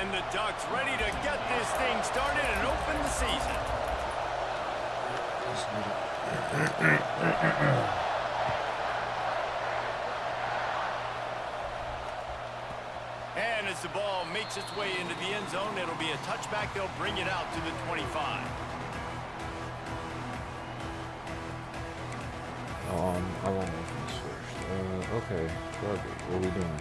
And the Ducks ready to get this thing started and open the season. And as the ball makes its way into the end zone, it'll be a touchback. They'll bring it out to the 25. I want offense first. Okay, fuck it. What are we doing?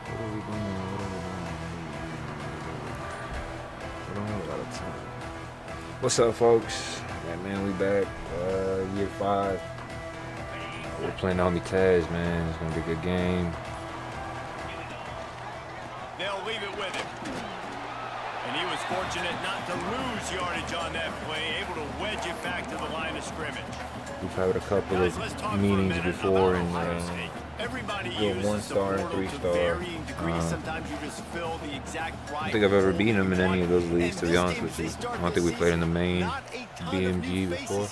What are we doing? We don't have a lot of time. What's up, folks? Yeah, man, we back. Year 5. We're playing Army Taz, man. It's gonna be a good game. They'll leave it with him. And he was fortunate not to lose yardage on that play, able to wedge it back to the line of scrimmage. We've had a couple of meetings before and go 1-star and 3-star. I don't think I've ever beaten them in any of those leagues, to be honest with you. I don't think we played in the main BMG before.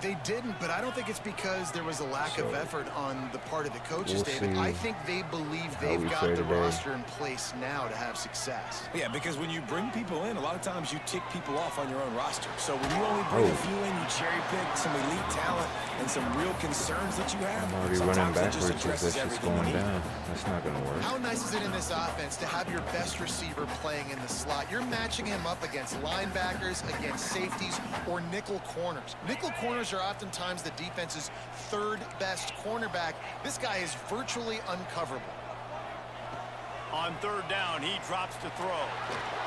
They didn't, but I don't think it's because there was a lack of effort on the part of the coaches, David. I think they believe they've got the roster in place now to have success. Yeah, because when you bring people in, a lot of times you tick people off on your own roster. So when you only bring a few in, you cherry pick some elite talent and some real concerns that you have. I'm already running backwards as that's just going down. That's not going to work. How nice is it in this offense to have your best receiver playing in the slot? You're matching him up against linebackers, against safeties, or nickel corners. Nickel corners are oftentimes the defense's third best cornerback. This guy is virtually uncoverable. On 3rd down, he drops to throw.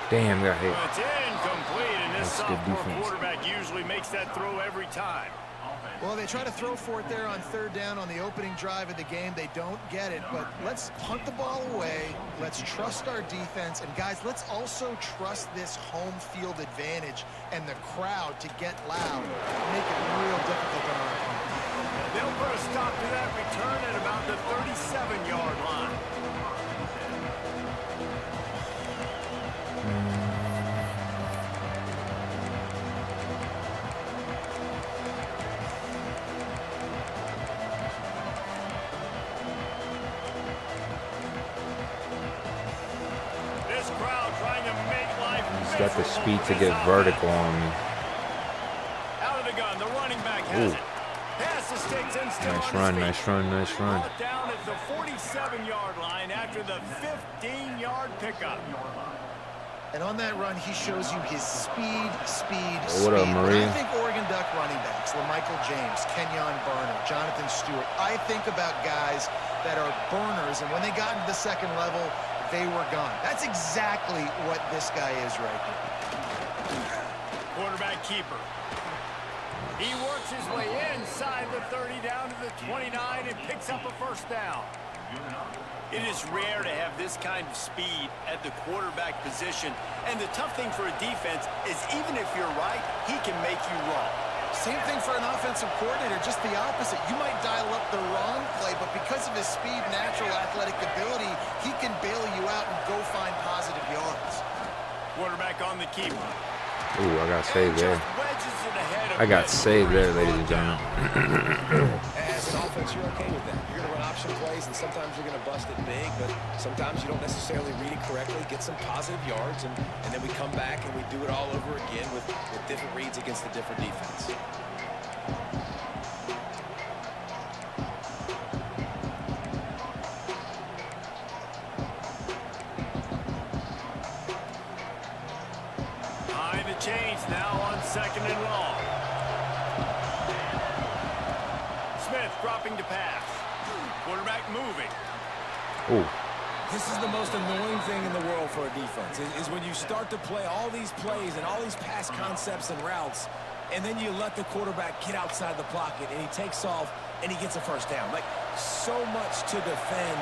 Damn, got hit. It's incomplete, and this sophomore quarterback usually makes that throw every time. Well, they try to throw for it there on 3rd down on the opening drive of the game. They don't get it, but let's punt the ball away. Let's trust our defense. And, guys, let's also trust this home field advantage and the crowd to get loud and make it real difficult on our opponent. They'll put a stop to that return at about the 37-yard line. He's got the speed to get vertical on me. Out of the gun, the running back has it. Pass the sticks and still nice run, nice run, nice run. Down at the 47-yard line after the 15-yard pickup. And on that run, he shows you his speed. What up, Maria? I think Oregon Duck running backs, LaMichael James, Kenyon Barner, Jonathan Stewart, I think about guys that are burners, and when they got into the second level, they were gone. That's exactly what this guy is right here. Quarterback keeper. He works his way inside the 30 down to the 29 and picks up a 1st down. It is rare to have this kind of speed at the quarterback position, and the tough thing for a defense is even if you're right, he can make you wrong. Same thing for an offensive coordinator, just the opposite. You might dial up the wrong play, but because of his speed, natural athletic ability, he can bail you out and go find positive yards. Quarterback on the keeper. Ooh, I got saved there. I got saved there, ladies and gentlemen. As an offense, you're okay with that. You're going to run option plays, and sometimes you're going to bust it big, but sometimes you don't necessarily read it correctly, get some positive yards, and then we come back and we do it all over again with different reads against a different defense. Behind the chains now on 2nd and long. Smith dropping to pass. Quarterback moving. Ooh. This is the most annoying thing in the world for a defense, is when you start to play all these plays and all these pass concepts and routes, and then you let the quarterback get outside the pocket, and he takes off, and he gets a 1st down. Like, so much to defend.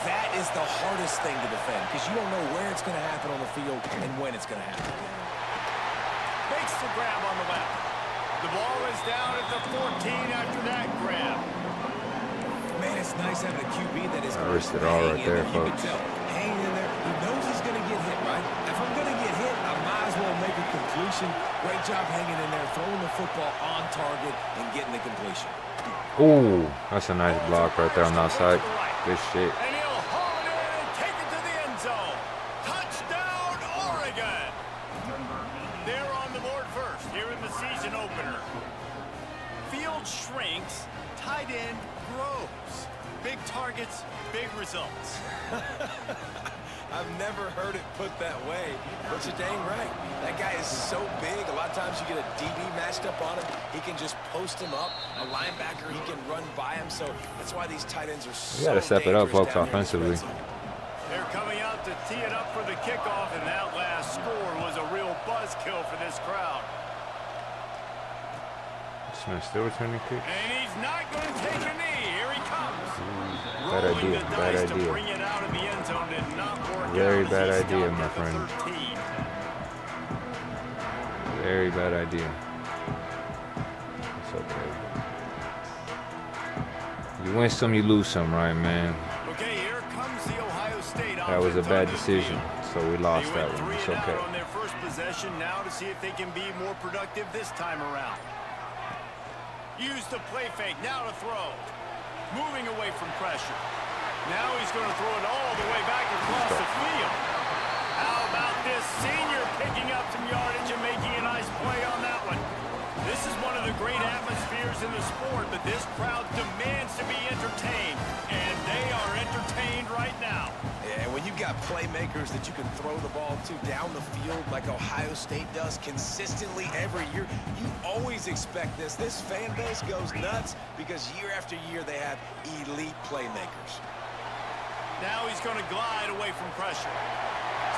That is the hardest thing to defend, because you don't know where it's going to happen on the field and when it's going to happen. Makes the grab on the left. The ball is down at the 14 after that grab. Man, it's nice having a QB that is I risked it all right there, folks. Hanging in there. He knows he's going to get hit, right? If I'm going to get hit, I might as well make a completion. Great job hanging in there, throwing the football on target, and getting the completion. Ooh, that's a nice block right there on the outside. Good shit. And he'll haul it in again. They're on the board first here in the season opener. Field shrinks, tight end grows. Big targets, big results. I've never heard it put that way, but you're dang right. That guy is so big. A lot of times you get a DB matched up on him. He can just post him up. A linebacker, he can run by him. So that's why these tight ends are so You got to step it up, folks, dangerous down offensively. here in the red zone. They're coming out to tee it up for the kickoff, and that last score was a real buzzkill for this crowd. Smith still returning kick. And he's not going to take a knee. Here he comes. Bad Rolling idea, the bad dice to idea. bring it out of the end zone did not work Very out as bad he idea, stopped my at the friend. 13. Very bad idea. It's okay. You win some, you lose some, right, man? Okay, here comes the Ohio State That was a offense bad on the decision, field. so we lost They that went one. 3 It's and okay. out on their first possession now to see if they can be more productive this time around. Use the play fake, now to throw. Moving away from pressure. Now he's going to throw it all the way back across the field. How about this senior picking up some yardage and making a nice play on that one? This is one of the great atmospheres in the sport, but this crowd demands to be entertained, and they are entertained right now. Yeah, and when you've got playmakers that you can throw the ball to down the field like Ohio State does consistently every year, you always expect this. This fan base goes nuts because year after year they have elite playmakers. Now he's going to glide away from pressure.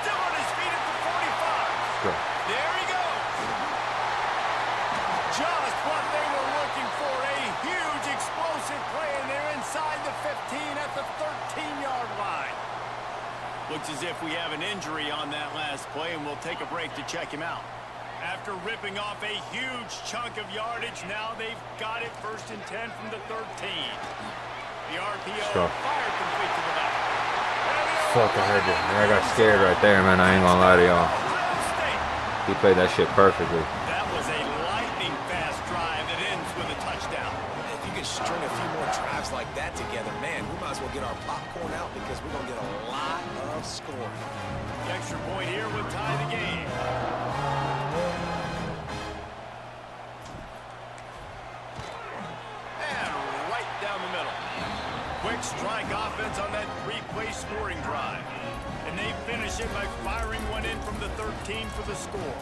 Still on his feet at the 45. Go. There he goes. Just what they were looking for. A huge explosive play, and they're inside the 15 at the 13-yard line. Looks as if we have an injury on that last play, and we'll take a break to check him out. After ripping off a huge chunk of yardage, now they've got it 1st and 10 from the 13. The RPO Stop. fired complete to the back. Fuck, I heard it. I got scared right there, man. I ain't gonna lie to y'all. He played that shit perfectly. That was a lightning-fast drive that ends with a touchdown. If you can string a few more drives like that together, man, we might as well get our popcorn out because we're going to get a lot of scoring. The extra point here would tie the game. And right down the middle. Quick strike offense on that 3-play scoring drive. And they finish it by firing one in from the 13 for the score.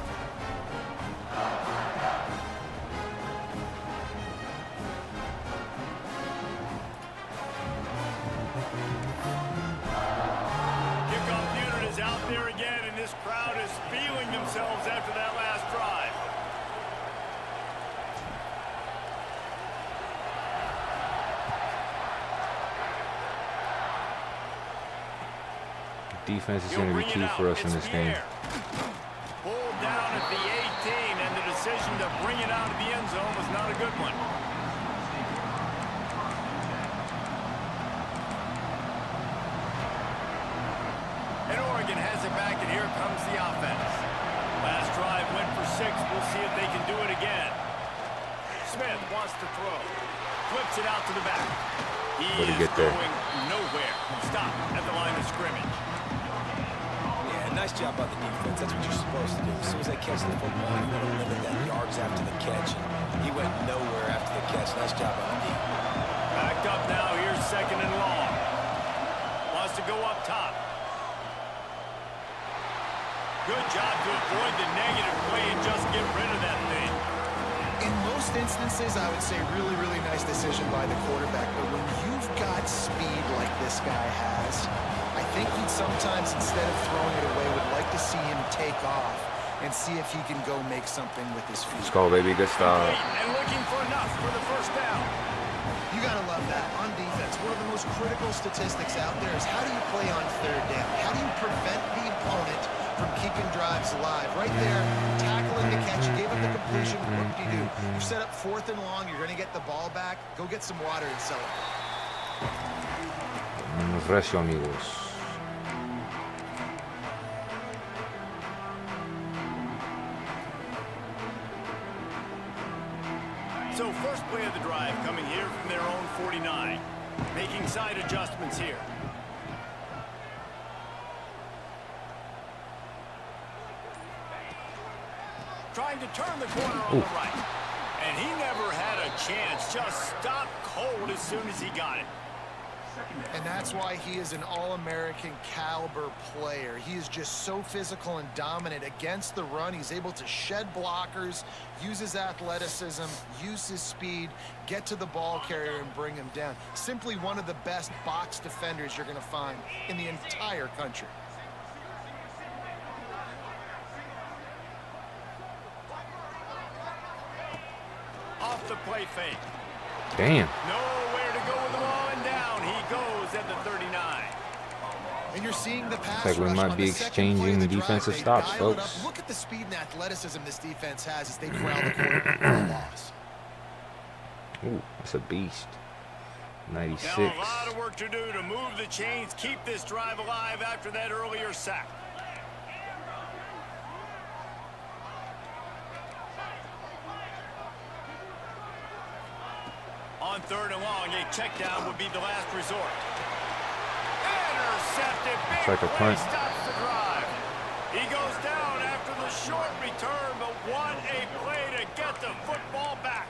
Kickoff unit is out there again, and this crowd is feeling themselves after that last drive. Defense is going to be key for us in this game. Pulled down at the 18, and the decision to bring it out of the end zone was not a good one. And Oregon has it back, and here comes the offense. Last drive went for 6. We'll see if they can do it again. Smith wants to throw. Flips it out to the back. He What'd he is get there? going nowhere. Stop at the line of scrimmage. Yeah, nice job by the defense. That's what you're supposed to do. As soon as they catch the football, you want to limit that yards after the catch. And he went nowhere after the catch. Nice job by the defense. Backed up now. Here's 2nd and long. Wants to go up top. Good job to avoid the negative play and just get rid of that thing. In most instances, I would say really, really nice decision by the quarterback. But when you've got speed like this guy has, I think he'd sometimes, instead of throwing it away, would like to see him take off and see if he can go make something with his feet. Let's go, baby. Good start. And looking for enough for the 1st down. You got to love that. On defense, one of the most critical statistics out there is how do you play on 3rd down? How do you prevent the opponent from keeping drives alive? Right there, tackling the catch, you gave up the completion, what do you do? You set up 4th and long, you're going to get the ball back, go get some water and celebrate. Recio, amigos. So 1st play of the drive coming here from their own 49. Making side adjustments here. trying to turn the corner on the right. And he never had a chance. Just stopped cold as soon as he got it. And that's why he is an All-American caliber player. He is just so physical and dominant against the run. He's able to shed blockers, use his athleticism, use his speed, get to the ball carrier and bring him down. Simply one of the best box defenders you're going to find in the entire country. Off the play fake. Damn. Nowhere to go with the ball, and down he goes at the 39. And you're seeing the pass Looks like we rush might on be the second play of exchanging the defensive drive. They stops, dial it folks. up. Look at the speed and athleticism this defense has as they corral the quarterback for a loss. Ooh, that's a beast. 96. Now a lot of work to do to move the chains, keep this drive alive after that earlier sack. On 3rd and long, a check down would be the last resort. Intercepted. Big Like a play punt. stops the drive. He goes down after the short return, but what a play to get the football back.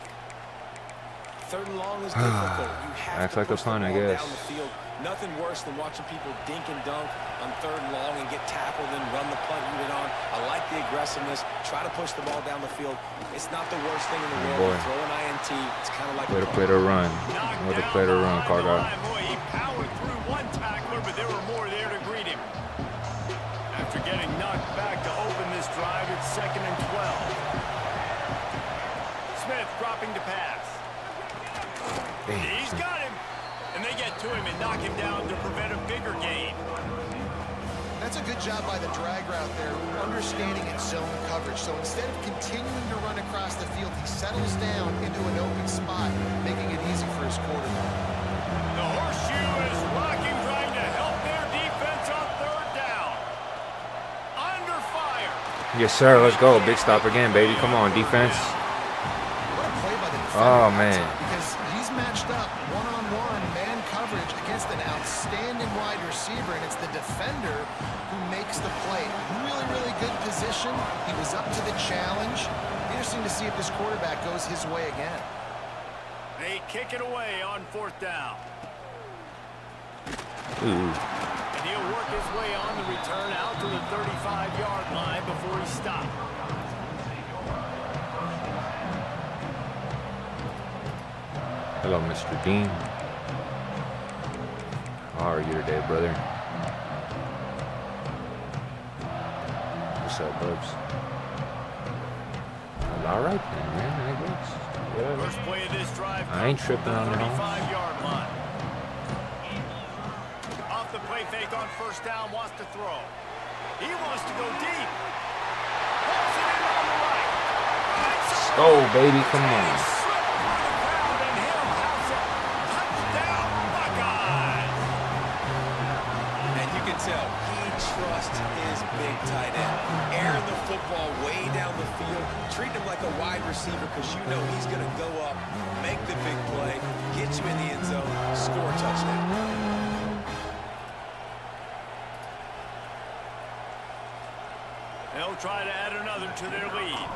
3rd and long is difficult. You have Acts to like a push the punt, I ball guess. down the field. Nothing worse than watching people dink and dunk on 3rd and long and get tackled and run the punt unit on. I like the aggressiveness. Try to push the ball down the field. It's not the worst thing in the world. boy. Throw an INT. It's kind of like Way a to play the run. Knocked Way to down play the run, behind the Carter. line. Boy, he powered through one tackler, but there were more there to greet him. After getting knocked back to open this drive, it's 2nd and 12. Smith dropping to pass. He's got him. And they get to him and knock him down to prevent a bigger gain. That's a good job by the drag route there, understanding its zone coverage. So instead of continuing to run across the field, he settles down into an open spot, making it easy for his quarterback. The horseshoe is rocking, trying to help their defense on 3rd down. Under fire. Yes, sir. Let's go. Big stop again, baby. Come on, defense. What a play by the defender. Oh, man. Because he's matched up one-on-one man coverage against an outstanding wide receiver, and it's the defender who makes the play. Really, really good position. He was up to the challenge. Interesting to see if this quarterback goes his way again. They kick it away on 4th down. Ooh. And he'll work his way on the return out to the 35-yard line before he stopped. Hello, Mr. Dean. How are you today, brother? What's up, Bubs? All right, then, man. I guess. Whatever. First play of this drive. I ain't tripping on it. 35-yard line. Off the play fake on 1st down, wants to throw. He wants to go deep. Pulls it in on the right. Go, baby. Come on. Tell he trusts his big tight end. Airing the football way down the field, treat him like a wide receiver because you know he's going to go up, make the big play, get you in the end zone, score a touchdown. They'll try to add another to their lead.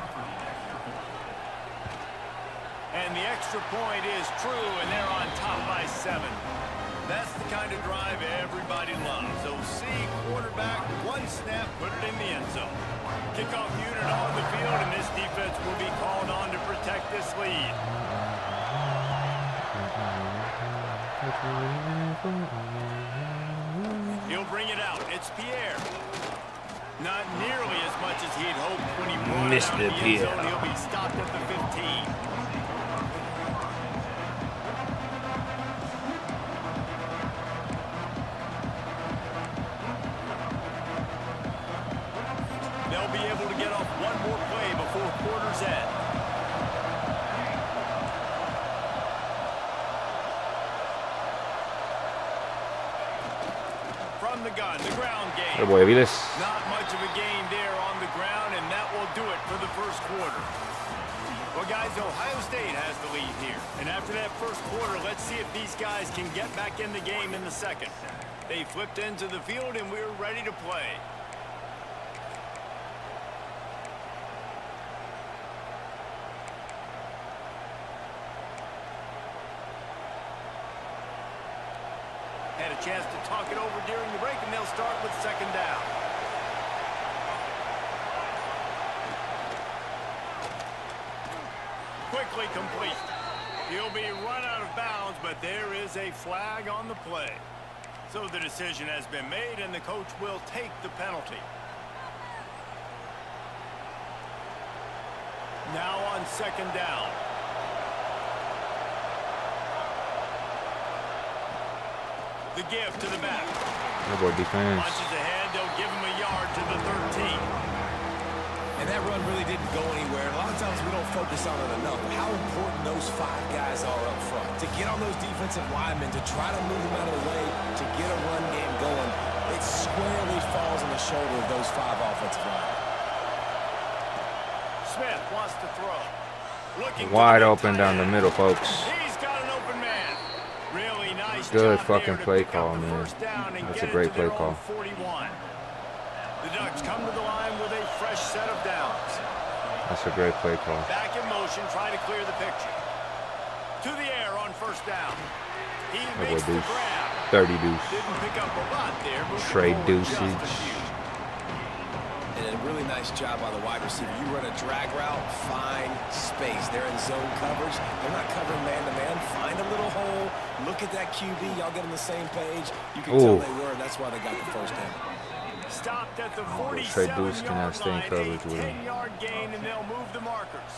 And the extra point is true, and they're on top by 7. That's the kind of drive everybody loves. OC, quarterback, one snap, put it in the end zone. Kickoff unit on the field, and this defense will be called on to protect this lead. He'll bring it out. It's Pierre. Not nearly as much as he'd hoped when he brought it out in the end zone. He'll be stopped at the 15. They'll be able to get off one more play before quarter's end. From the gun, the ground game. Hey, boy, this. Not much of a game there on the ground, and that will do it for the 1st quarter. Well, guys, Ohio State has the lead here. And after that 1st quarter, let's see if these guys can get back in the game in the 2nd. They flipped into the field, and we're ready to play. chance to talk it over during the break, and they'll start with second down. Quickly complete. He'll be run out of bounds, but there is a flag on the play. So the decision has been made, and the coach will take the penalty. Now on second down. The give to the back. Good boy defense. Punches ahead, they'll give him a yard to the 13. And that run really didn't go anywhere. A lot of times we don't focus on it enough. But how important those 5 guys are up front. To get on those defensive linemen, to try to move them out of the way, to get a run game going, it squarely falls on the shoulder of those 5 offensive linemen. Smith wants to throw. Looking Wide open down the middle, folks. He's got an open man. Really nice Good job fucking there to play pick call, up the man. first down and That's get a great it to their play call. own 41. The Ducks come to the line with a fresh set of downs. That's a great play call. Back in motion, try to clear the picture. To the air on first down. He That boy makes the Deuce. grab. 30 Deuce. Didn't pick up a lot there. moving Trade forward just a deuces. few. And a really nice job by the wide receiver. You run a drag route, find space. They're in zone coverage. They're not covering man-to-man. Find a little hole. Look at that QB. Y'all get on the same page. You can tell they were. That's why they got the first down. Stopped at the Trey Deuce can have 47-yard staying line. coverage A with him. 10-yard gain, and they'll move the markers.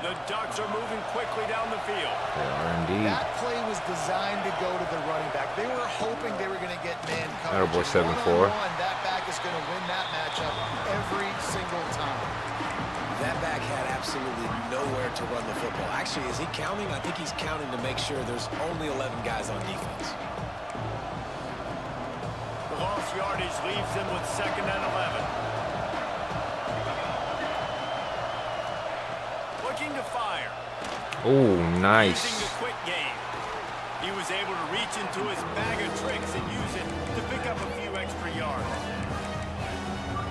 The Ducks are moving quickly down the field. They are indeed. That play was designed to go to the running back. They were hoping they were going to get man coverage. Attaboy 7-4. One-on-one, that back is going to win that matchup every single time. That back had absolutely nowhere to run the football. Actually, is he counting? I think he's counting to make sure there's only 11 guys on defense. The lost yardage leaves them with second and 11. Looking to fire. Oh, nice. Using the quick game. He was able to reach into his bag of tricks and use it to pick up a few extra yards.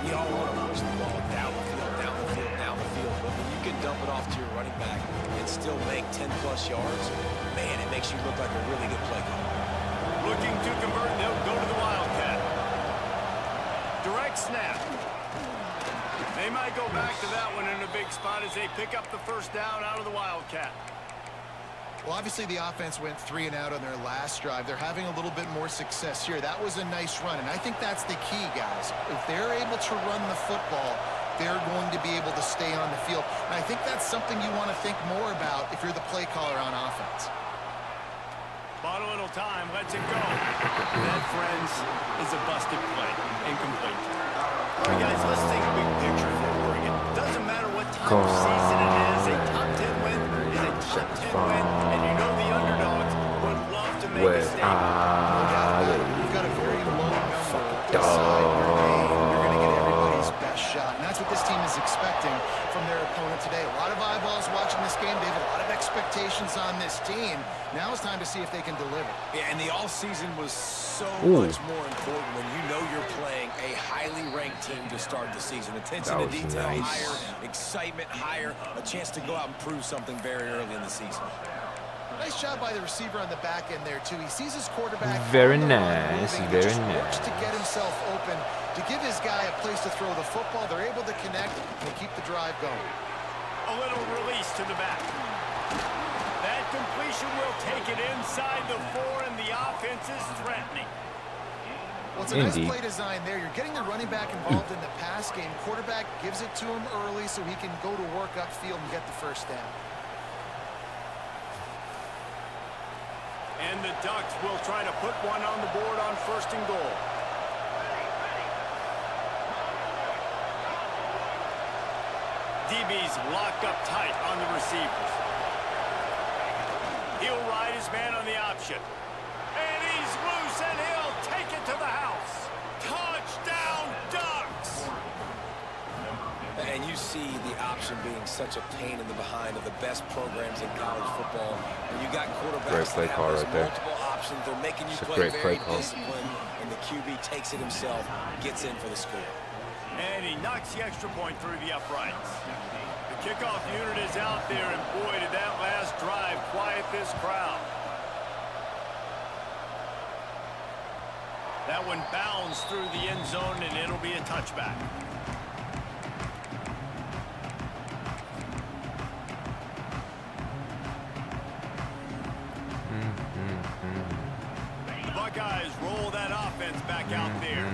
We all want to push the ball down the field, down the field, down the field. But when you can dump it off to your running back and still make 10-plus yards, man, it makes you look like a really good play caller. Looking to convert, they'll go to the Wildcat. Direct snap. They might go back to that one in a big spot as they pick up the first down out of the Wildcat. Well, obviously the offense went 3 and out on their last drive. They're having a little bit more success here. That was a nice run, and I think that's the key, guys. If they're able to run the football, they're going to be able to stay on the field. And I think that's something you want to think more about if you're the play caller on offense. Bought a little time, lets it go. That, friends, is a busted play. Incomplete. All right, guys, let's take a big picture for Oregon. Doesn't matter what time of season it is, a top 10 win is a top 10 win, and you know the underdogs would love to make a statement. You've got a very low number inside your game. You're going to get everybody's best shot, and that's what this team is expecting from their opponent today. A lot of eyeballs watching this game. They have a lot of expectations on this team. Now it's time to see if they can deliver. Yeah, and the all-season was so much more important when you know you're playing a highly ranked team to start the season. Attention to detail higher, excitement higher, a chance to go out and prove something very early in the season. Nice job by the receiver on the back end there, too. He sees his quarterback. Very on the run nice, moving, very just nice. works to get himself open, to give his guy a place to throw the football. They're able to connect and keep the drive going. A little release to the back. That completion will take it inside the 4, and the offense is threatening. Well, it's a nice play design there. You're getting the running back involved in the pass game. Quarterback gives it to him early so he can go to work upfield and get the first down. And the Ducks will try to put one on the board on first and goal. DB's locked up tight on the receivers. He'll ride his man on the option. And he's loose, and he'll take it to the house. Touchdown, Ducks! And you see the option being such a pain in the behind of the best programs in college football. When you got quarterbacks that have those multiple options, they're making you play very disciplined, and the QB takes it himself, gets in for the score. And he knocks the extra point through the uprights. The kickoff unit is out there, and boy, did that last drive quiet this crowd. That one bounds through the end zone, and it'll be a touchback. The Buckeyes roll that offense back out there.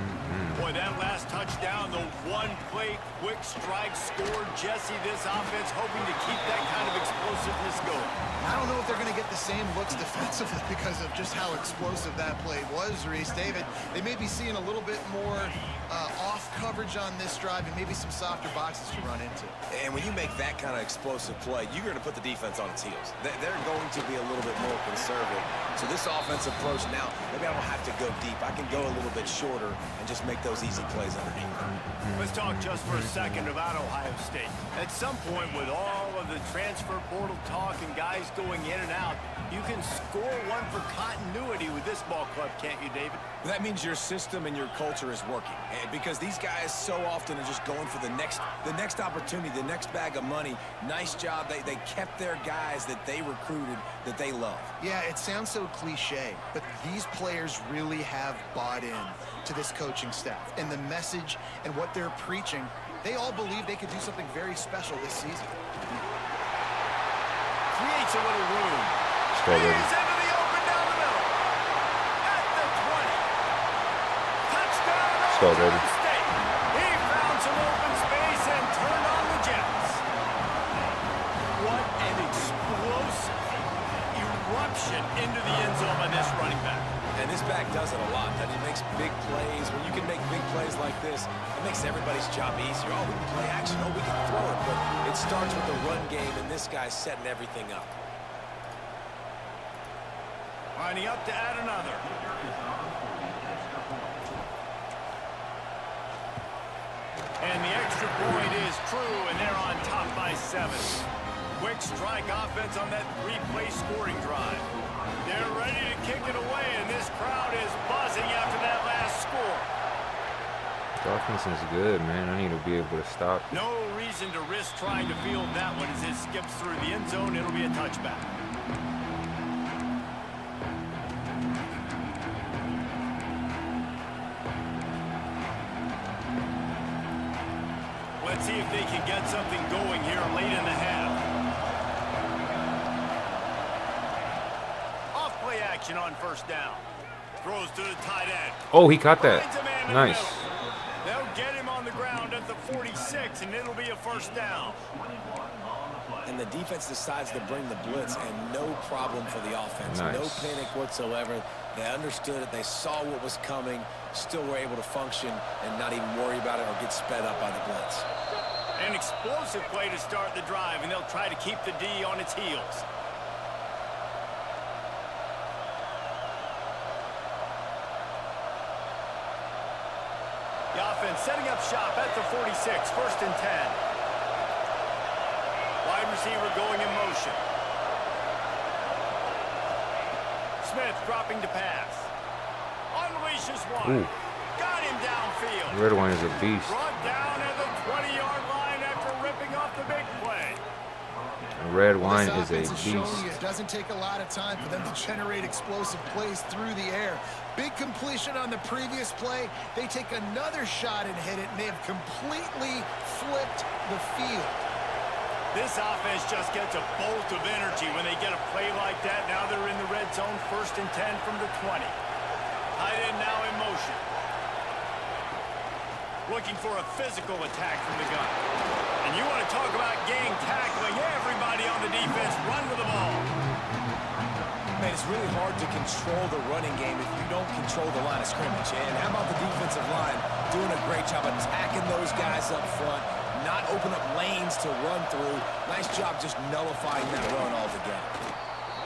Boy, that last touchdown, the one-play quick strike scored. Jesse, this offense hoping to keep that kind of explosiveness going. I don't know if they're going to get the same looks defensively because of just how explosive that play was, Reese. David, they may be seeing a little bit more off coverage on this drive and maybe some softer boxes to run into. And when you make that kind of explosive play, you're going to put the defense on its heels. They're going to be a little bit more conservative. So this offensive approach now, maybe I don't have to go deep. I can go a little bit shorter and just make those easy plays underneath. Let's talk just for a second about Ohio State. At some point, with all of the transfer portal talk and guys going in and out, you can score one for continuity with this ball club, can't you, David? That means your system and your culture is working, because these guys so often are just going for the next opportunity, the next bag of money. Nice job. They kept their guys that they recruited, that they love. Yeah, it sounds so cliche, but these players really have bought in to this coaching staff and the message and what they're preaching. They all believe they could do something very special this season. Creates a little room. He's into the open down the middle. At the 20. Touchdown, Ohio State. He found some open space and turned on the Jets. What an explosive eruption into the end zone by this running back. And this back does it a lot. That he makes big plays. When you can make big plays like this, it makes everybody's job easier. Oh, we can play action. Oh, we can throw it. But it starts with the run game, and this guy's setting everything up. Lining up to add another. And the extra point is true, and they're on top by 7. Quick strike offense on that 3-play scoring drive. They're ready to kick it away, and this crowd is buzzing after that last score. The offense is good, man. I need to be able to stop. No reason to risk trying to field that one as it skips through the end zone. It'll be a touchback. Let's see if they can get something going here late in the half. Off-play action on first down. Throws to the tight end. Oh, he caught that. Nice. They'll get him on the ground at the 46, and it'll be a first down. And the defense decides to bring the blitz, and no problem for the offense. Nice. No panic whatsoever. They understood it. They saw what was coming, still were able to function and not even worry about it or get sped up by the blitz. An explosive play to start the drive, and they'll try to keep the D on its heels. The offense setting up shop at the 46, 1st and 10. Wide receiver going in motion. Smith dropping to pass. Unleashes one. Ooh. Got him downfield. Red Wine is a beast. Brought down at the 20-yard line after ripping off the big play. Red Wine is a This offense is showing beast. you it doesn't take a lot of time for them to generate explosive plays through the air. Big completion on the previous play. They take another shot and hit it, and they have completely flipped the field. This offense just gets a bolt of energy when they get a play like that. Now they're in the red zone, 1st and 10 from the 20. Tight end now in motion. Looking for a physical attack from the gun. And you want to talk about gang tackling. Everybody on the defense run with the ball. Man, it's really hard to control the running game if you don't control the line of scrimmage. And how about the defensive line doing a great job attacking those guys up front, not open up lanes to run through. Nice job just nullifying that run altogether.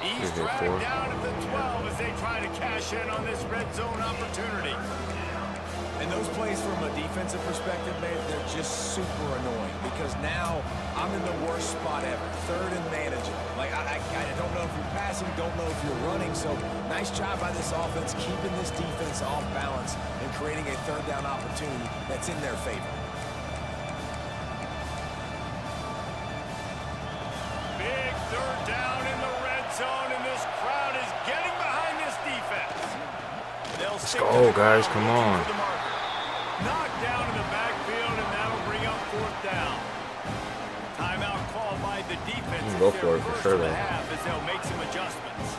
He's dragged down at the 12 as they try to cash in on this red zone opportunity. And those plays from a defensive perspective, man, they're just super annoying because now I'm in the worst spot ever, 3rd and manageable. Like, I don't know if you're passing, don't know if you're running, so nice job by this offense keeping this defense off balance and creating a 3rd down opportunity that's in their favor. Big 3rd down in the red zone, and this crowd is getting behind this defense. They'll Let's go, guys. Come on. Knocked down in the backfield, and that'll bring up 4th down. Timeout called by the defense. Go for it for sure, though. As they'll make some adjustments.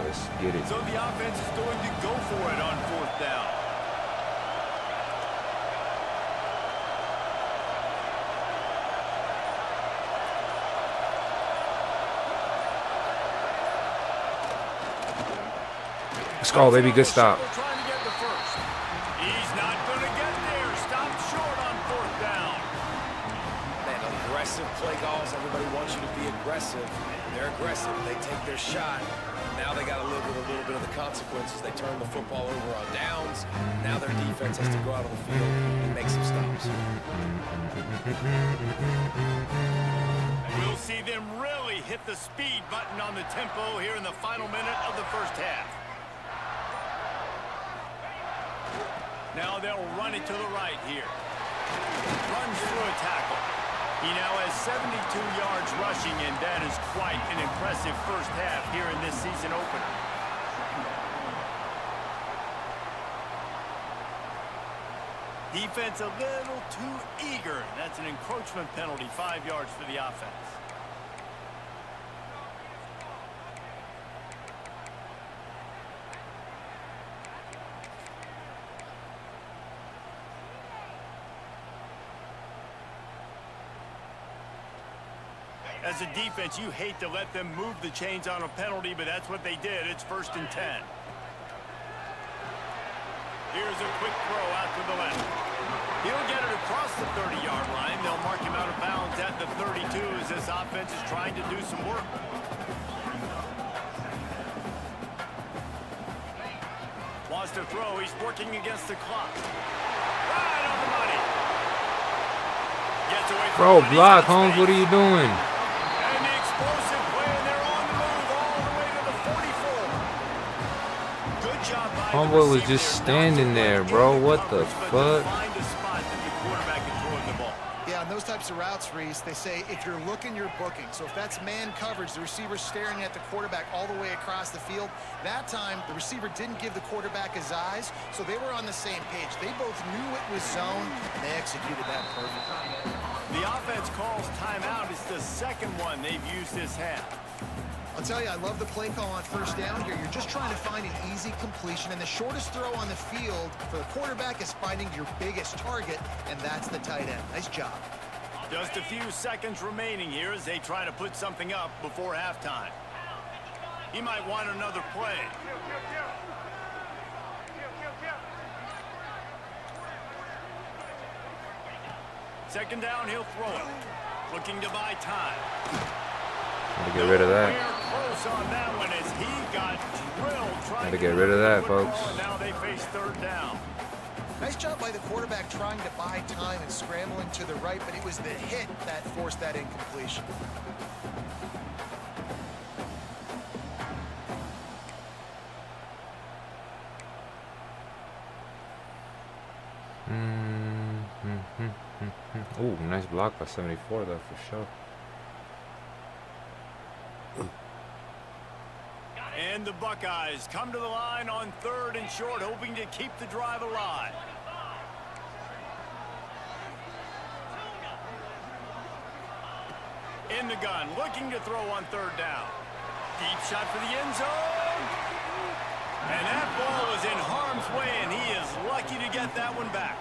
Let's get it. So the offense is going to go for it on 4th down. Let's go, baby. Good stop. Trying to get the first. He's not going to get there. Stopped short on 4th down. Man, aggressive play calls. Everybody wants you to be aggressive. They're aggressive. They take their shot. Now they got to live with a little bit of the consequences. They turn the football over on downs. Now their defense has to go out on the field and make some stops. We'll see them really hit the speed button on the tempo here in the final minute of the first half. Now they'll run it to the right here. Runs through a tackle. He now has 72 yards rushing, and that is quite an impressive first half here in this season opener. Defense a little too eager. That's an encroachment penalty, 5 yards for the offense. As a defense, you hate to let them move the chains on a penalty, but that's what they did. It's 1st and 10. Here's a quick throw out to the left. He'll get it across the 30-yard line. They'll mark him out of bounds at the 32 as this offense is trying to do some work. Wants to throw. He's working against the clock. Right on the money. Gets away from Bro, block, Holmes. What are you doing? Explosive play, and they're on the move all the way to the 44. Good job by Homeboy was just standing there, bro. What the fuck? Find a spot that the quarterback can throw the ball. Yeah, on those types of routes, Reese, they say if you're looking, you're booking. So if that's man coverage, the receiver's staring at the quarterback all the way across the field. That time, the receiver didn't give the quarterback his eyes, so they were on the same page. They both knew it was zone, and they executed that perfectly. The offense calls timeout. It's the second one they've used this half. I'll tell you, I love the play call on 1st down here. You're just trying to find an easy completion, and the shortest throw on the field for the quarterback is finding your biggest target, and that's the tight end. Nice job. Just a few seconds remaining here as they try to put something up before halftime. He might want another play. Second down, he'll throw it. Looking to buy time. Got to get rid of that. Close on that one as he got drilled. Got to get rid of that, folks. Now they face 3rd down. Nice job by the quarterback trying to buy time and scrambling to the right, but it was the hit that forced that incompletion. Ooh, nice block by 74 though, for sure. And the Buckeyes come to the line on 3rd and short, hoping to keep the drive alive. In the gun, looking to throw on 3rd down. Deep shot for the end zone. And that ball was in harm's way, and he is lucky to get that one back.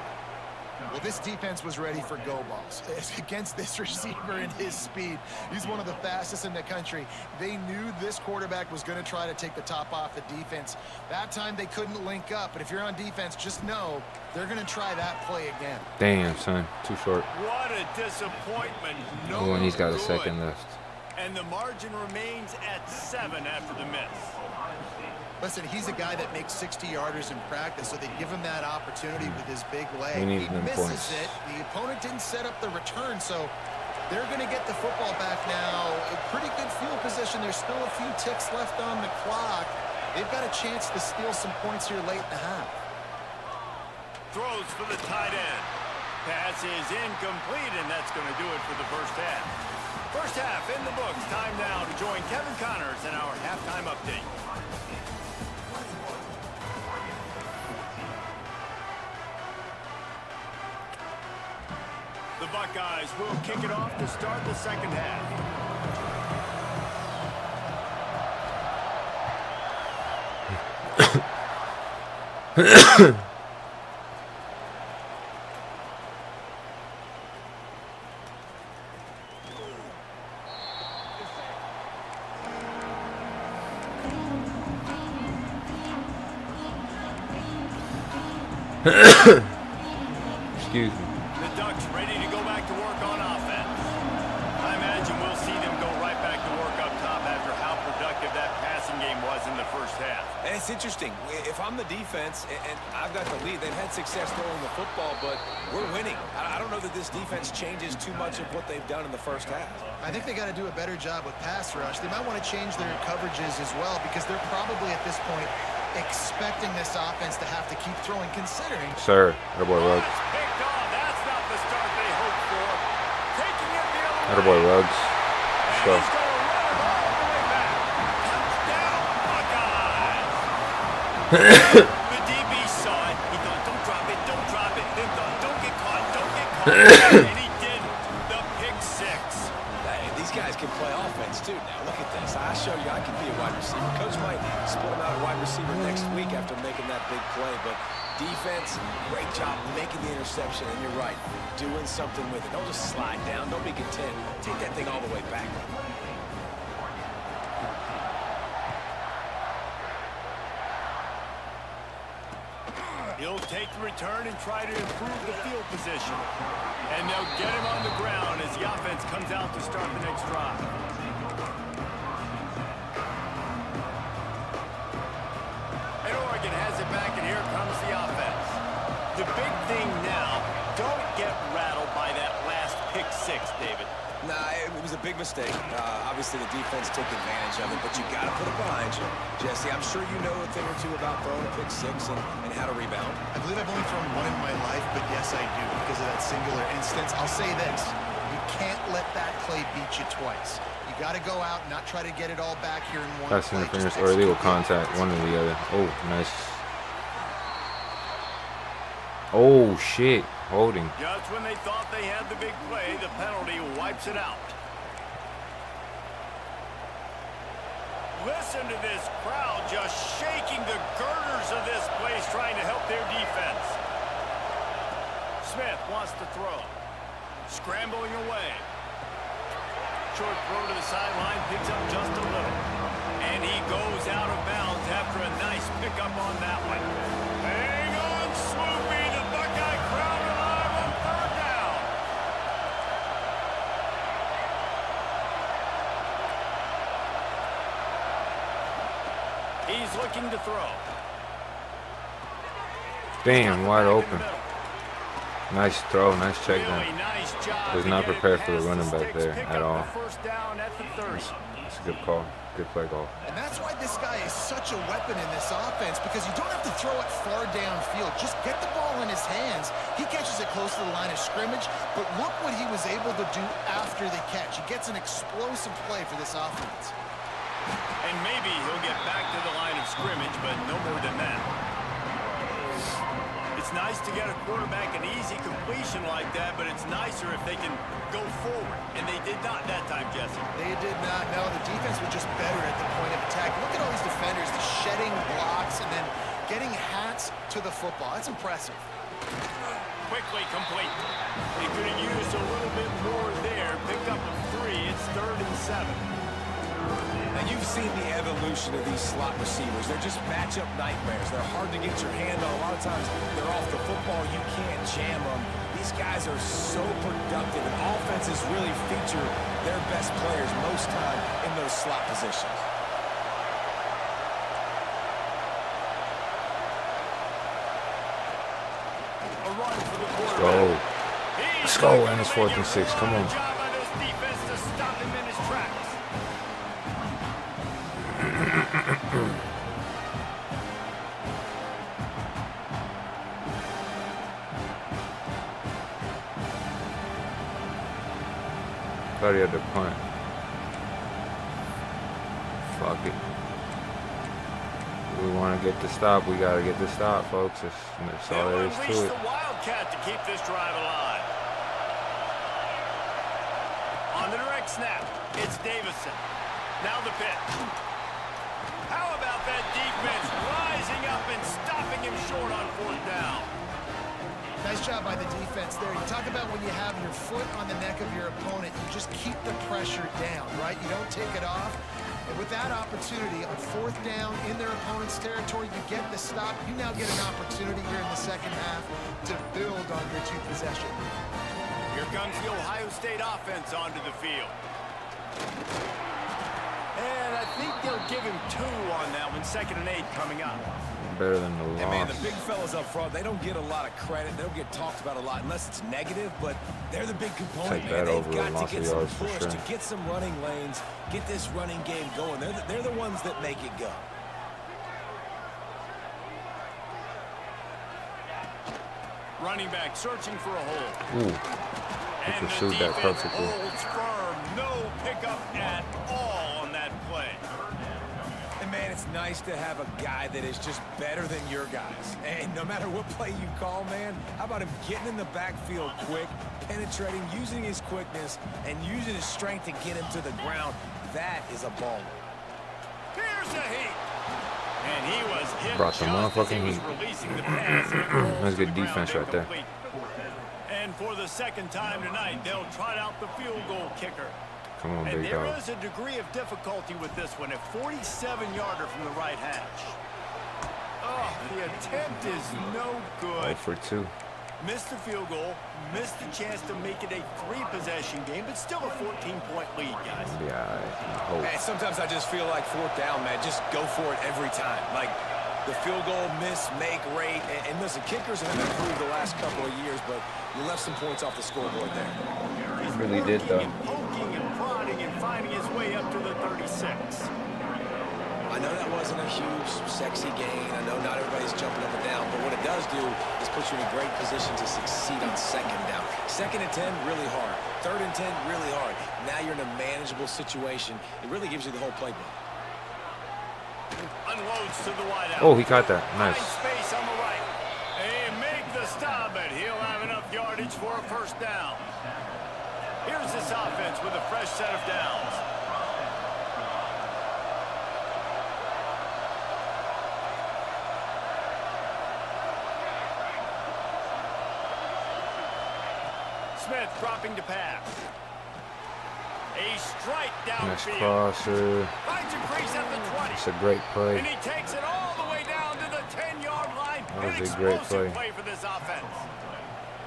Well, this defense was ready for go balls. Against this receiver and his speed, he's one of the fastest in the country. They knew this quarterback was going to try to take the top off the defense. That time they couldn't link up, but if you're on defense, just know they're going to try that play again. Damn, son. Too short. What a disappointment. No Oh, and he's got a good. second left. And the margin remains at 7 after the miss. Listen, he's a guy that makes 60-yarders in practice, so they give him that opportunity with his big leg. We need He them misses points. it. The opponent didn't set up the return, so they're going to get the football back now. A pretty good field position. There's still a few ticks left on the clock. They've got a chance to steal some points here late in the half. throws for the tight end. Pass is incomplete, and that's going to do it for the first half. First half in the books. Time now to join Kevin Connors in our halftime update. The Buckeyes will kick it off to start the second half. Excuse me. The Ducks ready to go back to work on offense. I imagine we'll see them go right back to work up top after how productive that passing game was in the first half. And it's interesting. If I'm the defense and I've got the lead, they've had success throwing the football, but we're winning. I don't know that this defense changes too much of what they've done in the first half. I think they got to do a better job with pass rush. They might want to change their coverages as well because they're probably at this point expecting this offense to have to keep throwing, considering. Sir, that boy Ruggs. Picked off. That's not the start they hoped for. Taking it the other That way. boy Ruggs. Let's go. He's going to run it all the way back. Touchdown, Buckeyes. The DB saw it. He thought, don't drop it, don't drop it. Then thought, don't get caught, don't get caught. And he didn't. The pick six. Hey, these guys can play offense too. Now look at this. I show you I can be a wide receiver. Coach might split him out a wide receiver next week after making that big play, but defense, great job making the interception. And you're right, doing something with it. Don't just slide down. Don't be content. Take that thing all the way back. He'll take the return and try to improve the field position. And they'll get him on the ground as the offense comes out to start the next drive. And Oregon has it back, and here comes the offense. The big thing now, don't get rattled by that last pick six, David. Nah, it was a big mistake. Obviously, the defense took advantage of it, but you got to put it behind you. Jesse, I'm sure you know a thing or two about throwing a pick six and how to rebound. I believe I've only thrown one in my life, but yes, I do because of that singular instance. I'll say this. You can't let that play beat you twice. You got to go out and not try to get it all back here in one Pass play. interference Just or illegal execute the contact, offense. one or the other. Oh, nice. Oh, shit. Holding. Just when they thought they had the big play, the penalty wipes it out. Listen to this crowd just shaking the girders of this place trying to help their defense. Smith wants to throw. Scrambling away. Short throw to the sideline, picks up just a little. And he goes out of bounds after a nice pickup on that one. Hang on, Swoopy. The Buckeye crowd alive on third down. He's looking to throw. Damn, wide open. Nice throw, nice check down. Really nice job Was to not get it prepared for the past running back sticks, there pick at up all. the first down at the 30. That's a good call. Good play call. And that's why this guy is such a weapon in this offense, because you don't have to throw it far downfield. Just get the ball in his hands. He catches it close to the line of scrimmage, but look what he was able to do after the catch. He gets an explosive play for this offense. And maybe he'll get back to the line of scrimmage, but no more than that. It's nice to get a quarterback an easy completion like that, but it's nicer if they can go forward. And they did not that time, Jesse. They did not. No, the defense was just better at the point of attack. Look at all these defenders, the shedding blocks and then getting hats to the football. That's impressive. Quickly complete. They could have used a little bit more there. Picked up a 3. It's 3rd and 7. Now, you've seen the evolution of these slot receivers. They're just matchup nightmares. They're hard to get your hand on. A lot of times, they're off the football. You can't jam them. These guys are so productive, and offenses really feature their best players most time in those slot positions. A run for the Let's quarterback. go. Let's go. And it's 4th and 6. Come on. Job by this defense to stop him in his tracks. thought he had to punt. Fuck it. We want to get the stop. We got to get the stop, folks. That's all there is to it. The Wildcat to keep this drive alive. On the direct snap, it's Davison. Now the pitch. How about that defense rising up and stopping him short on 4th down? Nice job by the defense there. You talk about when you have your foot on the neck of your opponent, you just keep the pressure down, right? You don't take it off. And with that opportunity on 4th down in their opponent's territory, you get the stop. You now get an opportunity here in the second half to build on your 2 possession. Here comes the Ohio State offense onto the field. And I think they'll give him 2 on that one. 2nd and 8 coming up. Better than the loss. And man, the big fellas up front, they don't get a lot of credit. They don't get talked about a lot unless it's negative, but they're the big component, man. They've got to get some push, to get some running lanes, get this running game going. They're the ones that make it go. Running back searching for a hole. Ooh. He pursued that perfectly. Holds firm. No pickup at all on that play. And man, it's nice to have a guy that is just better than your guys. And no matter what play you call, man, how about him getting in the backfield quick, penetrating, using his quickness, and using his strength to get him to the ground? That is a baller. Here's a heat. And he was hit. Brought the motherfucking heat. That's good defense right there. And for the 2nd time tonight, they'll trot out the field goal kicker. Come on, and big there dog. is a degree of difficulty with this one. A 47-yarder from the right hash. Oh, the attempt is no good. 0 for 2. Missed the field goal, missed the chance to make it a 3-possession game, but still a 14-point lead, guys. Yeah, Man, sometimes I just feel like 4th down, man. Just go for it every time. Like the field goal miss, make rate. And listen, kickers have improved the last couple of years, but you left some points off the scoreboard there. He really did, though. And poking and prodding and finding his way up to the 36. I know that wasn't a huge, sexy gain. I know not everybody's jumping up and down, but what it does do is put you in a great position to succeed on 2nd down. 2nd and 10, really hard. 3rd and 10, really hard. Now you're in a manageable situation. It really gives you the whole playbook. Unloads to the wide out. Oh, he caught that. Nice. Space on the right. They make the stop, but he'll have enough yardage for a 1st down. Here's this offense with a fresh set of downs. Smith dropping to pass. A strike downfield. Nice crosser. Finds a crease at the 20. It's a great play. And he takes it all the way down to the 10-yard line. That was An a great explosive play. for this offense.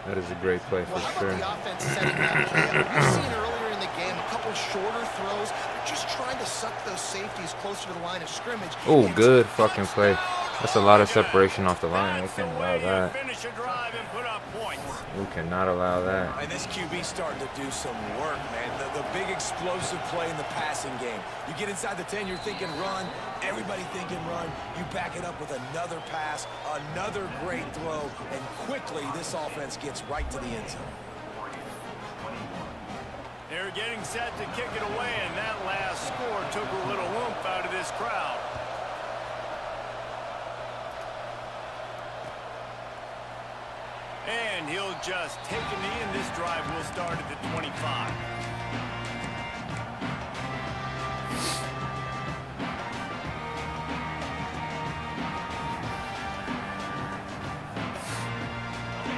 That is a great play for How sure. about the offense setting that play up? We've seen earlier in the game a couple shorter throws. They're just trying to suck those safeties closer to the line of scrimmage. Oh, And good fucking play. That's a lot of separation off the line. We can't allow that. Finish a drive and put up points. We cannot allow that. And this QB's starting to do some work, man. The big explosive play in the passing game. You get inside the 10, you're thinking run. Everybody thinking run. You back it up with another pass, another great throw, and quickly this offense gets right to the end zone. They're getting set to kick it away, and that last score took a little oomph out of this crowd. And he'll just take a knee, and this drive will start at the 25.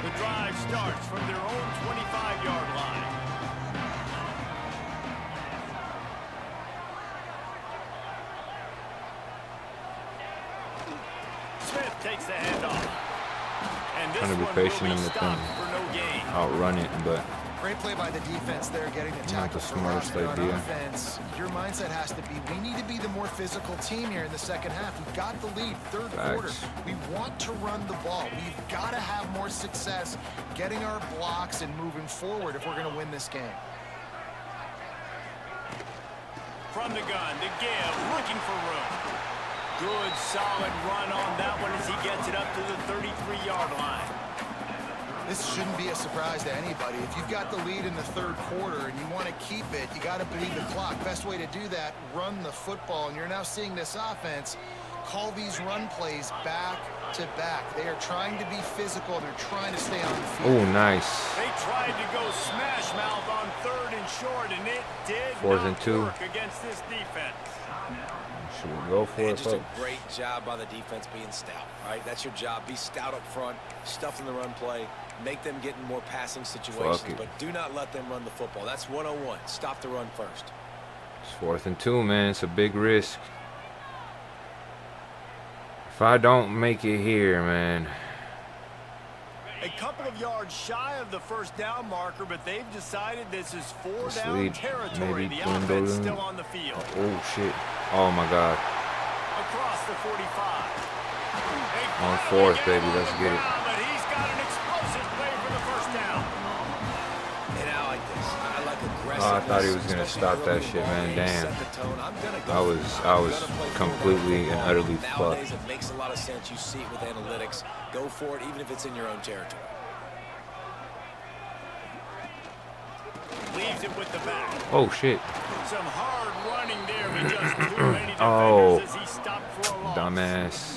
The drive starts from their own 25-yard line. Smith takes the handoff. And this Trying to be one patient will and be let them stopped for no gain. outrun it, but Great play by the defense there, getting the tackle the for smartest Roster on idea. offense. Your mindset has to be, we need to be the more physical team here in the second half. We've got the lead, third quarter. We want to run the ball. We've got to have more success getting our blocks and moving forward if we're going to win this game. From the gun, to give, looking for room. Good, solid run on that one as he gets it up to the 33-yard line. This shouldn't be a surprise to anybody. If you've got the lead in the third quarter and you want to keep it, you got to beat the clock. Best way to do that, run the football. And you're now seeing this offense call these run plays back to back. They are trying to be physical. They're trying to stay on the field. Oh, nice. They tried to go smash mouth on 3rd and short, and it did 4th and not 2 work against this defense. Should we go for And it, just a folks? great job by the defense being stout. All right, that's your job. Be stout up front, stuff in the run play, make them get in more passing situations, but do not let them run the football. That's 101. Stop the run first. It's 4th and 2, man. It's a big risk. If I don't make it here, man. A couple of yards shy of the first down marker, but they've decided this is 4 This down lead territory. maybe The offense dwindling. still on the field. Oh, shit. Oh, my God. Across the 45. On 4th, baby. Let's get it. But he's got an explosive play for the first down. And I like this. I like aggressiveness. Oh, I thought he was gonna stop that shit, man. Damn. I was completely and utterly fucked. Nowadays, it makes a lot of sense. You see it with analytics. Go for it, even if it's in your own territory. Leaves it with the back. Oh, shit. Some hard running there, but just too many defenders Oh. as he stopped for a loss. Dumbass.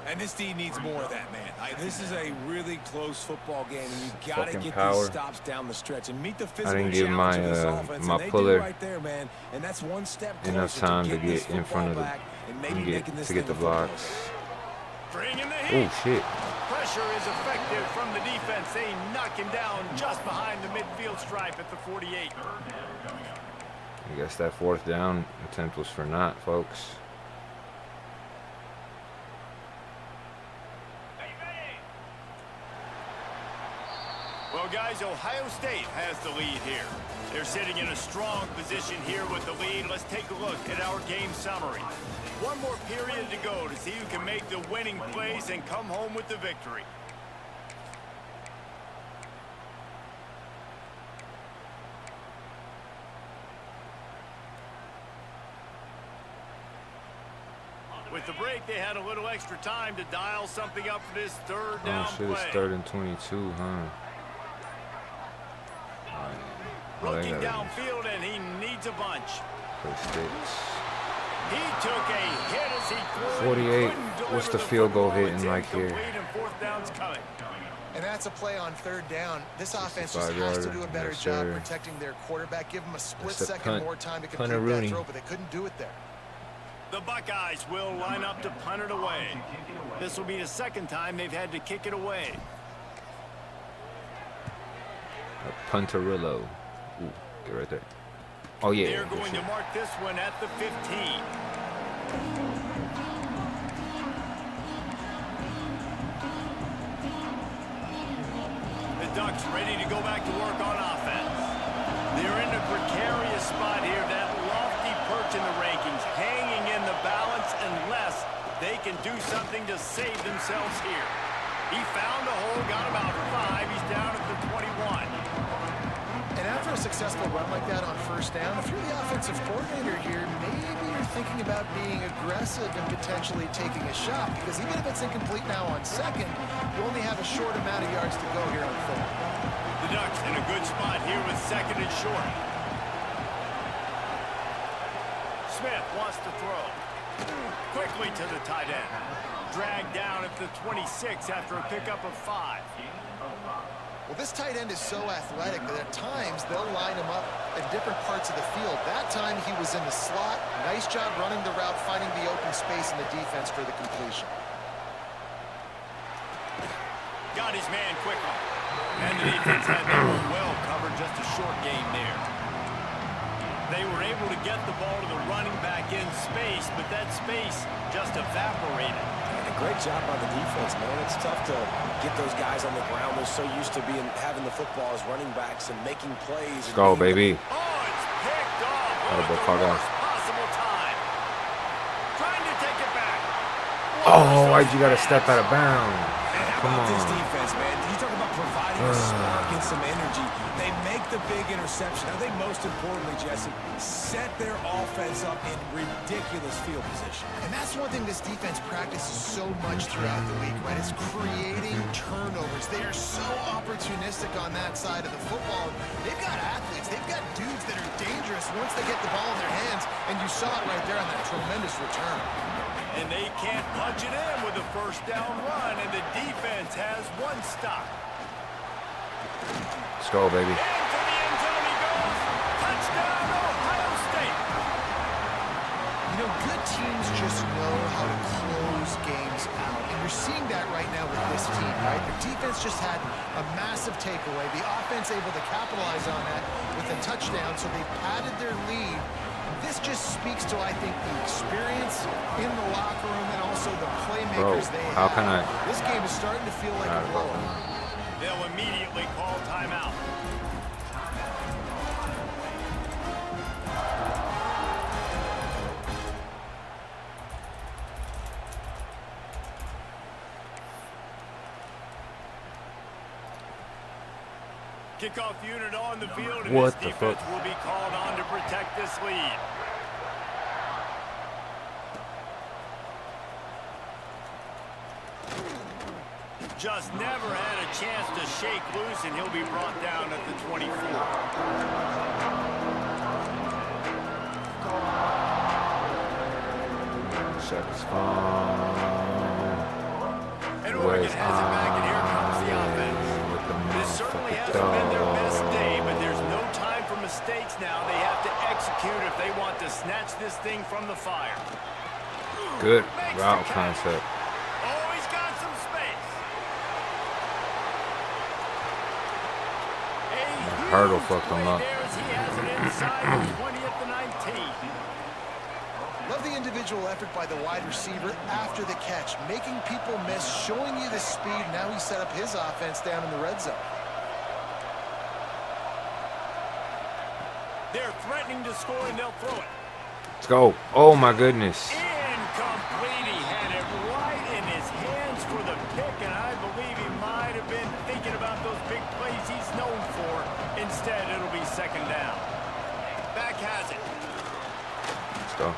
And this team needs more of that, man. This is a really close football game, and you got to Fucking get power. these stops down the stretch and meet the physical didn't give challenge my, of this offense. my And they puller do right there, man. And that's one step enough closer time to getting this get in front of the football back and maybe and making this to get the thing a football blocks. Bringing the heat. Oh, shit. Pressure is effective from the defense. They knock him down just behind the midfield stripe at the 48. I guess that 4th down attempt was for naught, folks. Well, guys, Ohio State has the lead here. They're sitting in a strong position here with the lead. Let's take a look at our game summary. One more period to go to see who can make the winning plays and come home with the victory. With the break, they had a little extra time to dial something up for this 3rd down Oh, shit. play. It's 3rd and 22, huh? Looking downfield, and he needs a bunch. Play sticks. He took a hit as he threw. 48. Couldn't What's the deliver field goal football. hitting It's like here? incomplete, and 4th down's coming. And that's a play on 3rd down. This offense just 65 has to yarder. do a better Yes, job sir. protecting their quarterback. Give him a split That's the second punt. more time to Punter complete that Rooney. throw, but they couldn't do it there. The Buckeyes will line up to punt it away. This will be the 2nd time they've had to kick it away. A punterillo. Ooh, get right there. Oh, yeah. They're good going to shit. mark this one at the 15. The Ducks ready to go back to work on offense. They're in a precarious spot here, that lofty perch in the rankings, hanging in the balance unless they can do something to save themselves here. He found a hole, got about 5. He's down at the 21. And after a successful run like that on 1st down, if you're the offensive coordinator here, maybe you're thinking about being aggressive and potentially taking a shot, because even if it's incomplete now on 2nd, you only have a short amount of yards to go here on 3rd. The Ducks in a good spot here with 2nd and short. Smith wants to throw. Quickly to the tight end. Dragged down at the 26 after a pickup of 5. Well, this tight end is so athletic that at times they'll line him up in different parts of the field. That time he was in the slot. Nice job running the route, finding the open space in the defense for the completion. Got his man quickly. And the defense had that one well covered, just a short game there. They were able to get the ball to the running back in space, but that space just evaporated. And a great job by the defense, man. It's tough to get those guys on the ground. They're so used to having the football as running backs and making plays. Let's go, baby. Oh, it's picked off. Atta boy, At the Paga. worst possible time. Trying to take it back. Oh, why'd you got to step out of bounds? And how Come about this on. defense, man? You talk about providing finding a spark and some energy. They make the big interception. I think most importantly, Jesse, set their offense up in ridiculous field position. And that's one thing this defense practices so much throughout the week, right? It's creating turnovers. They are so opportunistic on that side of the football. They've got athletes. They've got dudes that are dangerous once they get the ball in their hands, and you saw it right there on that tremendous return. And they can't punch it in with a first down run, and the defense has one stop. Let's go, baby. And to the end zone he goes. Touchdown, Ohio State. You know, good teams just know how to close games out. And you're seeing that right now with this team, right? The defense just had a massive takeaway. The offense able to capitalize on that with a touchdown, so they padded their lead. This just speaks to, I think, the experience in the locker room and also the playmakers they have. How can I? This game is starting to feel like a blowout. They'll immediately call timeout. Kickoff unit on the field, and What this the defense fuck? will be called on to protect this lead. Just never had a chance to shake loose, and he'll be brought down at the 24. Check his phone. And Oregon has it back, and here comes the offense. This certainly hasn't been their best day, but there's no time for mistakes now. They have to execute if they want to snatch this thing from the fire. Good Makes route the catch. concept. Oh, he's got some space. A hurdle huge fucked him play up. there as he has it inside the 20 at the 19. Love the individual effort by the wide receiver after the catch, making people miss, showing you the speed. Now he set up his offense down in the red zone. They're threatening to score, and they'll throw it. Let's go. Oh my goodness. Incomplete. He had it right in his hands for the pick, and I believe he might have been thinking about those big plays he's known for. Instead, it'll be second down. Back has it. Let's go.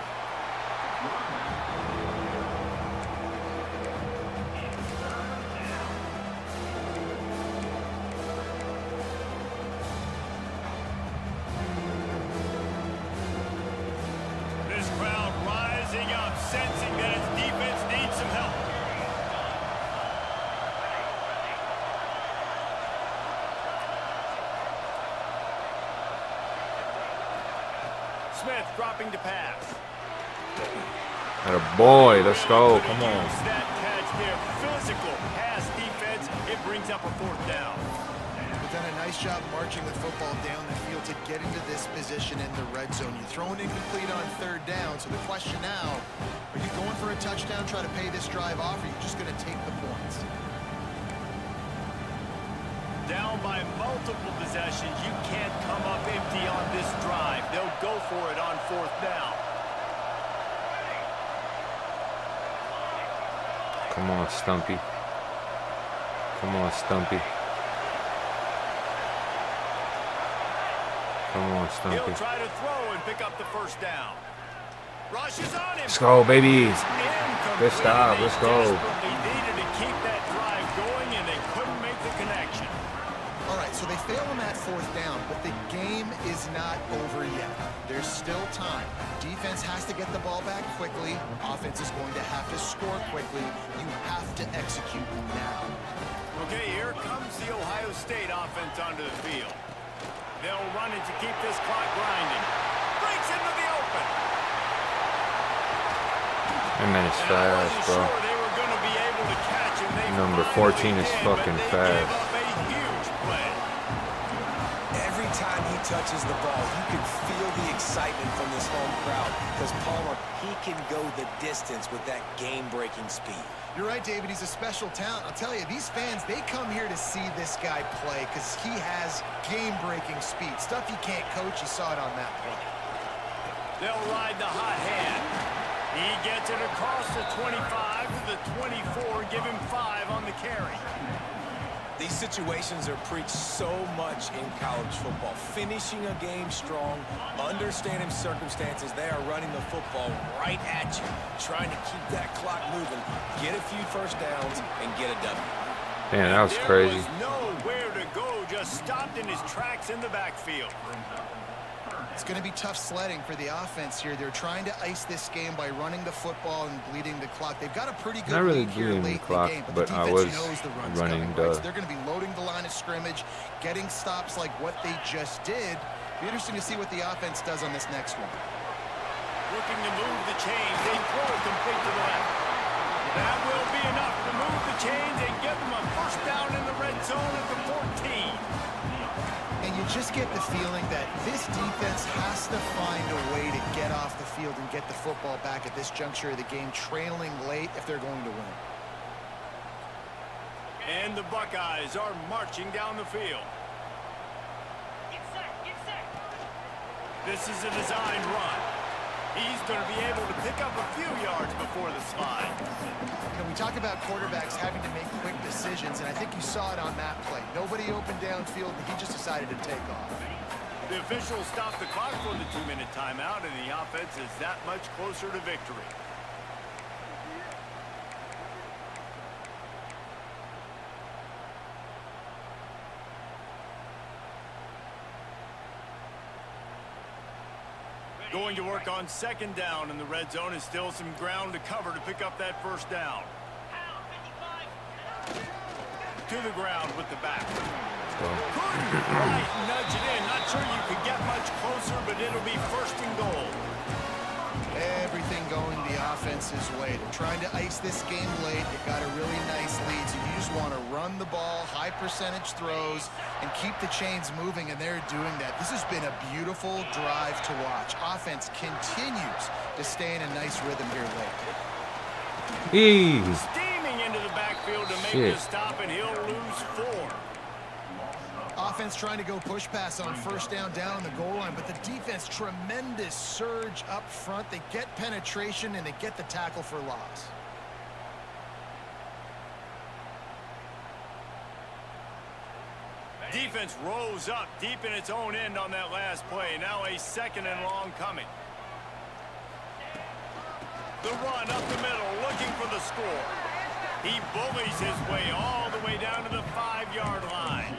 This crowd rising up, sensing that its defense needs some help. Smith dropping to pass. Atta boy, let's go. Come on. Use that catch there. Physical pass defense. It brings up a fourth down. They've done a nice job marching the football down the field to get into this position in the red zone. You're throwing incomplete on third down, so the question now, are you going for a touchdown, try to pay this drive off, or are you just going to take the points? Down by multiple possessions. You can't come up empty on this drive. They'll go for it on fourth down. Come on, Stumpy. Come on, Stumpy. Come on, Stumpy. He'll try to throw and pick up the first down. Rushes on him. Let's go, baby. Incomplete. Good stop. Let's go. Desperately needed to keep that drive going, and they couldn't make the connection. All right, so they fail him at fourth down, but the game is not over yet. There's still time. Defense has to get the ball back quickly. Offense is going to have to score quickly. You have to execute now. Okay, here comes the Ohio State offense onto the field. They'll run it to keep this clock grinding. Breaks into the open. That man is And I fast, wasn't bro. sure they were going to be able to catch him. They Number finally 14 is did, fucking but they fast. gave up a huge play. Every time he touches the ball, you can feel the excitement from this home crowd because Palmer, he can go the distance with that game-breaking speed. You're right, David. He's a special talent. I'll tell you, these fans, they come here to see this guy play because he has game-breaking speed. Stuff you can't coach. You saw it on that play. They'll ride the hot hand. He gets it across the 25 to the 24. Give him 5 on the carry. The These situations are preached so much in college football. Finishing a game strong, understanding circumstances. They are running the football right at you, trying to keep that clock moving, get a few first downs, and get a W. Man, that was crazy. There was nowhere to go, just stopped in his tracks in the backfield. It's going to be tough sledding for the offense here. They're trying to ice this game by running the football and bleeding the clock. They've got a pretty good lead here late in the game, but the defense knows the run's coming, right? So they're going to be loading the line of scrimmage, getting stops like what they just did. Be interesting to see what the offense does on this next one. Looking to move the chains. They throw it complete to the left. That will be enough to move the chains and give them a first down in the red zone at the 14. And you just get the feeling that this defense has to find a way to get off the field and get the football back at this juncture of the game, trailing late if they're going to win. And the Buckeyes are marching down the field. This is a design run. He's going to be able to pick up a few yards before the slide. You know, we talk about quarterbacks having to make quick decisions, and I think you saw it on that play. Nobody opened downfield, but he just decided to take off. The officials stopped the clock for the 2-minute timeout, and the offense is that much closer to victory. Going to work on second down in the red zone, and still some ground to cover to pick up that first down. To the ground with the back. Couldn't quite nudge it in. Not sure you could get much closer, but it'll be first and goal. Everything going the offense's way. They're trying to ice this game late. They've got a really nice lead, so you just want to run the ball, high percentage throws, and keep the chains moving, and they're doing that. This has been a beautiful drive to watch. Offense continues to stay in a nice rhythm here late. Steaming into the backfield to make the stop, and he'll lose 4. Offense trying to go push pass on first down on the goal line, but the defense, tremendous surge up front. They get penetration, and they get the tackle for loss. Defense rose up deep in its own end on that last play. Now a second and long coming. The run up the middle, looking for the score. He bullies his way all the way down to the 5-yard line.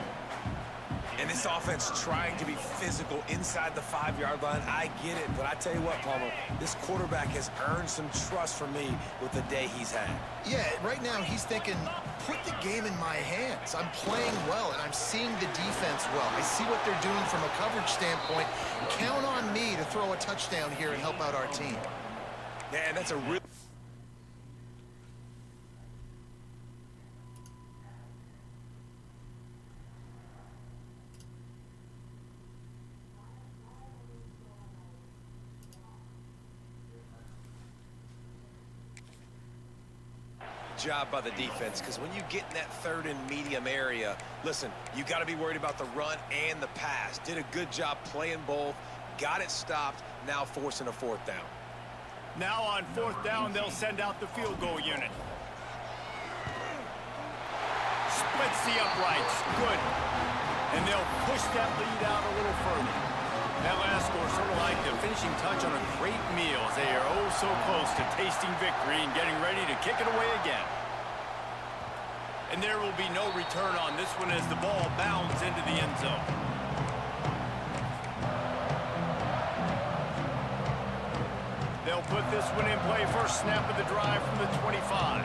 And this offense trying to be physical inside the 5-yard line. I get it, but I tell you what, Palmer, this quarterback has earned some trust from me with the day he's had. Yeah, right now he's thinking, put the game in my hands. I'm playing well, and I'm seeing the defense well. I see what they're doing from a coverage standpoint. Count on me to throw a touchdown here and help out our team. Yeah, that's a real... job by the defense, because when you get in that third and medium area, listen, you got to be worried about the run and the pass. Did a good job playing both, got it stopped, now forcing a 4th down. Now on 4th down, they'll send out the field goal unit. Splits the uprights, good. And they'll push that lead out a little further. That last score sort of like the finishing touch on a great meal, as they are oh so close to tasting victory and getting ready to kick it away again. And there will be no return on this one as the ball bounds into the end zone. They'll put this one in play. First snap of the drive from the 25.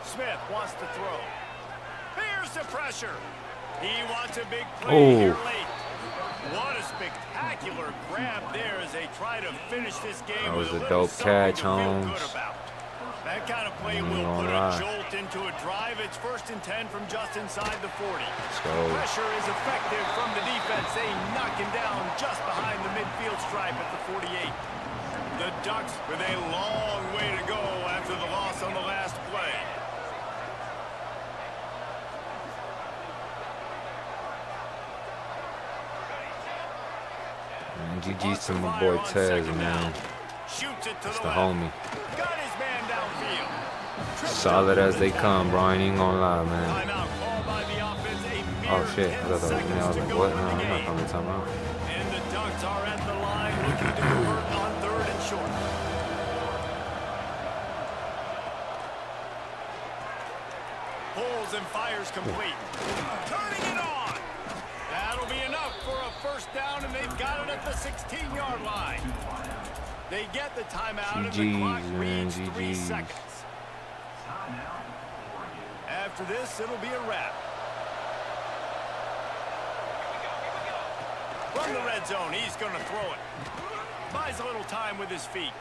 Smith wants to throw. Here's the pressure. He wants a big play here late. What a spectacular grab there as they try to finish this game. That was with a dope catch, Holmes. Holmes. That kind of play will put a jolt into a drive. It's 1st and 10 from just inside the 40. Let's go. Pressure is effective from the defense. They knock him down just behind the midfield stripe at the 48. The Ducks with a long way to go after the loss on the last play. GG's to my boy Tez, man. Shoots it to That's the the left. homie. Got his man downfield. Solid as they come, bro. I ain't even gonna lie, man. Timeout called by the offense. A Oh mere shit. I 10 thought that was me. I seconds was to like, go what? in No, the I'm not game. coming to timeout. And the Ducks are at the line looking to convert on 3rd and short. Pulls and fires complete. Turning it on. That'll be enough for a first down, and they've got it at the 16-yard line. They get the timeout, and the clock GGs, man, reads 3 GGs. seconds. After this, it'll be a wrap. From the red zone, he's going to throw it. Buys a little time with his feet.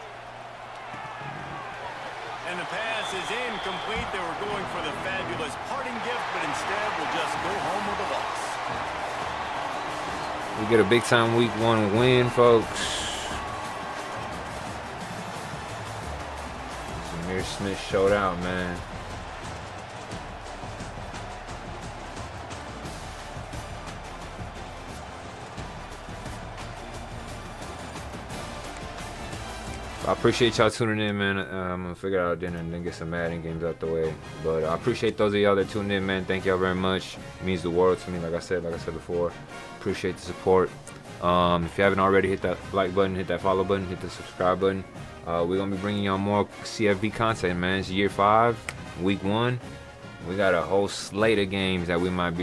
And the pass is incomplete. They were going for the fabulous parting gift, but instead will just go home with a loss. We get a big-time week 1 win, folks. Zamir Smith showed out, man. I appreciate y'all tuning in, man. I'm gonna figure out dinner and then get some Madden games out the way. But I appreciate those of y'all that tuned in, man. Thank y'all very much. It means the world to me, like I said before. Appreciate the support. If you haven't already, hit that like button, hit that follow button, hit the subscribe button. We're gonna be bringing y'all more CFB content, man. It's year 5, week 1. We got a whole slate of games that we might be